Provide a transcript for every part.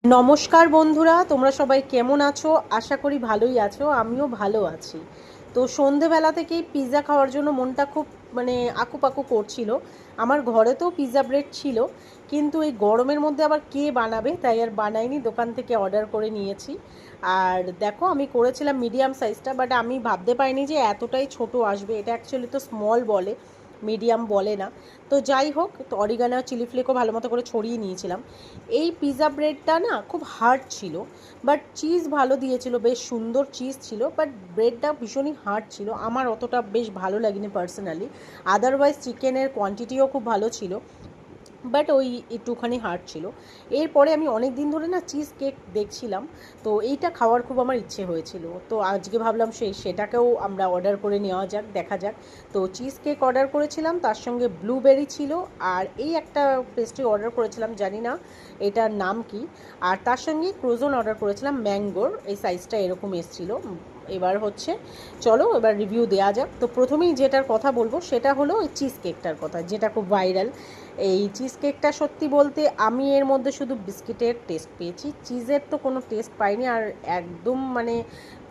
নমস্কার বন্ধুরা, তোমরা সবাই কেমন আছো? আশা করি ভালোই আছো। আমিও ভালো আছি। তো সন্ধেবেলা থেকেই পিৎজা খাওয়ার জন্য মনটা খুব আকুপাকু করছিল। আমার ঘরে তো পিৎজা ব্রেড ছিল, কিন্তু এই গরমের মধ্যে আবার কে বানাবে, তাই আর বানাইনি, দোকান থেকে অর্ডার করে নিয়েছি। আর দেখো, আমি করেছিলাম মিডিয়াম সাইজটা, বাট আমি ভাবতে পারিনি যে এতটাই ছোট আসবে। এটা অ্যাকচুয়ালি তো স্মল বলে, মিডিয়াম বলে না। তো যাই হোক, তো অরিগানো চিলি ফ্লেকও ভালো মতো করে ছড়িয়ে নিয়েছিলাম। এই পিৎজা ব্রেডটা না খুব হার্ড ছিল, বাট চিজ ভালো দিয়েছিল, বেশ সুন্দর চিজ ছিল, বাট ব্রেডটা ভীষণই হার্ড ছিল। আমার অতটা বেশ ভালো লাগেনি পার্সোনালি। আদারওয়াইজ চিকেনের কোয়ান্টিটিও খুব ভালো ছিল, বাট ওই একটুখানি হার্ড ছিল। এরপরে আমি অনেক দিন ধরে না চিজ কেক দেখছিলাম, তো এইটা খাওয়ার খুব আমার ইচ্ছে হয়েছিল। তো আজকে ভাবলাম সেটাকেও আমরা অর্ডার করে নেওয়া যাক, দেখা যাক। তো চিজ কেক অর্ডার করেছিলাম, তার সঙ্গে ব্লুবেরি ছিল, আর এই একটা পেস্ট্রি অর্ডার করেছিলাম, জানি না এটার নাম কি। আর তার সঙ্গে ক্রোজন অর্ডার করেছিলাম ম্যাঙ্গোর, এই সাইজটা এরকম এসেছিলো। এবার হচ্ছে, চলো এবার রিভিউ দেওয়া যাক। তো প্রথমেই যেটার কথা বলবো সেটা হলো ওই চিজ কেকটার কথা, যেটা খুব ভাইরাল। এই চিজ কেকটা সত্যি বলতে আমি এর মধ্যে শুধু বিস্কিটের টেস্ট পেয়েছি, চিজের তো কোনো টেস্ট পাইনি। আর একদম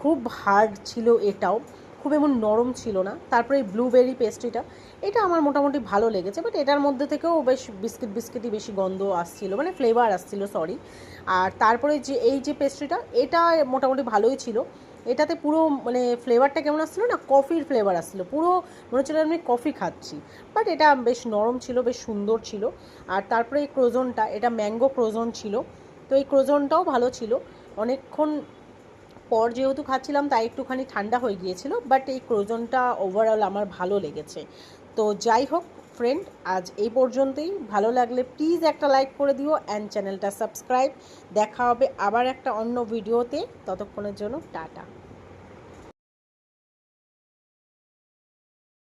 খুব হার্ড ছিল এটাও, খুব এমন নরম ছিল না। তারপরে এই ব্লুবেরি পেস্ট্রিটা, এটা আমার মোটামুটি ভালো লেগেছে, বাট এটার মধ্যে থেকেও বেশ বিস্কিটই বেশি গন্ধ আসছিল, ফ্লেভার আসছিল, সরি। আর তারপরে এই যে পেস্ট্রিটা, এটা মোটামুটি ভালোই ছিল। এটাতে পুরো ফ্লেভারটা কেমন আসছিলো না, কফির ফ্লেভার আসছিলো, পুরো মনে হচ্ছিলো আমি কফি খাচ্ছি। বাট এটা বেশ নরম ছিল, বেশ সুন্দর ছিল। আর তারপরে এই ক্রোজনটা, এটা ম্যাঙ্গো ক্রোজন ছিল। তো এই ক্রোজনটাও ভালো ছিল। অনেকক্ষণ পর যেহেতু খাচ্ছিলাম, তাই একটুখানি ঠান্ডা হয়ে গিয়েছিল, বাট এই ক্রোজনটা ওভারঅল আমার ভালো লেগেছে। তো যাই হোক ফ্রেন্ড, আজ এই পর্যন্তই। ভালো লাগলে প্লিজ একটা লাইক করে দিও অ্যান্ড চ্যানেলটা সাবস্ক্রাইব। দেখা হবে আবার একটা অন্য ভিডিওতে, ততক্ষণের জন্য টাটা।